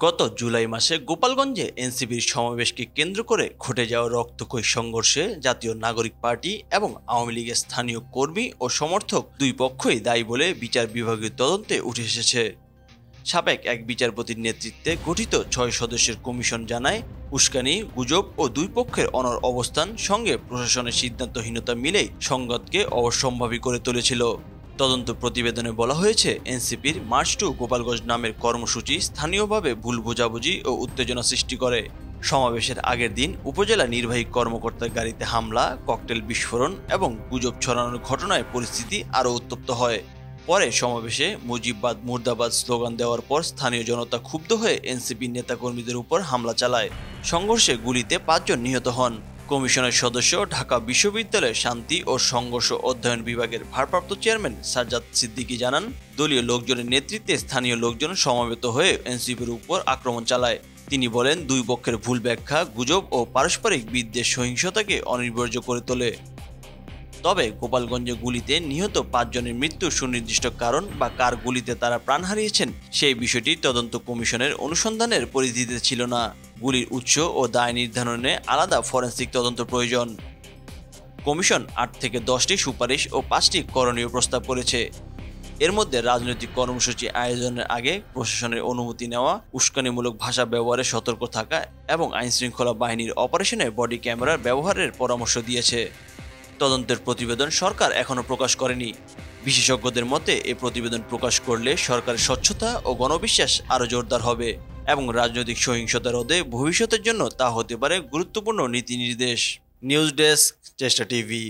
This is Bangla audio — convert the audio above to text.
গত জুলাই মাসে গোপালগঞ্জে এনসিপির সমাবেশকে কেন্দ্র করে ঘটে যাওয়া রক্তক্ষয়ী সংঘর্ষে জাতীয় নাগরিক পার্টি এবং আওয়ামী লীগের স্থানীয় কর্মী ও সমর্থক দুই পক্ষই দায়ী বলে বিচার বিভাগীয় তদন্তে উঠে এসেছে। সাবেক এক বিচারপতির নেতৃত্বে গঠিত ৬ সদস্যের কমিশন জানায়, উস্কানি, গুজব ও দুই পক্ষের অনড় অবস্থান সঙ্গে প্রশাসনের সিদ্ধান্তহীনতা মিলেই সংঘাতকে অবশ্যম্ভাবী করে তুলেছিল। তদন্ত প্রতিবেদনে বলা হয়েছে, এনসিপির মার্চ টু গোপালগঞ্জ নামের কর্মসূচি স্থানীয়ভাবে ভুল বোঝাবুঝি ও উত্তেজনা সৃষ্টি করে। সমাবেশের আগের দিন উপজেলা নির্বাহী কর্মকর্তার গাড়িতে হামলা, ককটেল বিস্ফোরণ এবং গুজব ছড়ানোর ঘটনায় পরিস্থিতি আরও উত্তপ্ত হয়। পরে সমাবেশে মুজিববাদ মুর্দাবাদ স্লোগান দেওয়ার পর স্থানীয় জনতা ক্ষুব্ধ হয়ে এনসিপি নেতাকর্মীদের উপর হামলা চালায়। সংঘর্ষে গুলিতে ৫ জন নিহত হন। কমিশনের সদস্য ঢাকা বিশ্ববিদ্যালয়ের শান্তি ও সংঘর্ষ অধ্যয়ন বিভাগের ভারপ্রাপ্ত চেয়ারম্যান সাজ্জাদ সিদ্দিকী জানান, দলীয় লোকজনের নেতৃত্বে স্থানীয় লোকজন সমবেত হয়ে এনসিপির উপর আক্রমণ চালায়। তিনি বলেন, দুই পক্ষের ভুল ব্যাখ্যা, গুজব ও পারস্পরিক বিদ্বেষ সহিংসতাকে অনিবার্য করে তোলে। তবে গোপালগঞ্জে গুলিতে নিহত ৫ জনের মৃত্যুর সুনির্দিষ্ট কারণ বা কার গুলিতে তারা প্রাণ হারিয়েছেন সেই বিষয়টি তদন্ত কমিশনের অনুসন্ধানের পরিধিতে ছিল না। গুলির উৎস ও দায় নির্ধারণে আলাদা ফরেনসিক তদন্ত প্রয়োজন। কমিশন ৮ থেকে ১০টি সুপারিশ ও ৫টি করণীয় প্রস্তাব করেছে। এর মধ্যে রাজনৈতিক কর্মসূচি আয়োজনের আগে প্রশাসনের অনুমতি নেওয়া, উস্কানিমূলক ভাষা ব্যবহারে সতর্ক থাকা এবং আইনশৃঙ্খলা বাহিনীর অপারেশনে বডি ক্যামেরার ব্যবহারের পরামর্শ দিয়েছে। তদন্তের প্রতিবেদন সরকার এখনও প্রকাশ করেনি। বিশেষজ্ঞদের মতে, এ প্রতিবেদন প্রকাশ করলে সরকারের স্বচ্ছতা ও গণবিশ্বাস আরও জোরদার হবে এবং রাজনৈতিক সহিংসতা রোধে ভবিষ্যতের জন্য তা হতে পারে গুরুত্বপূর্ণ নীতি নির্দেশ। নিউজ ডেস্ক, চেষ্টা টিভি।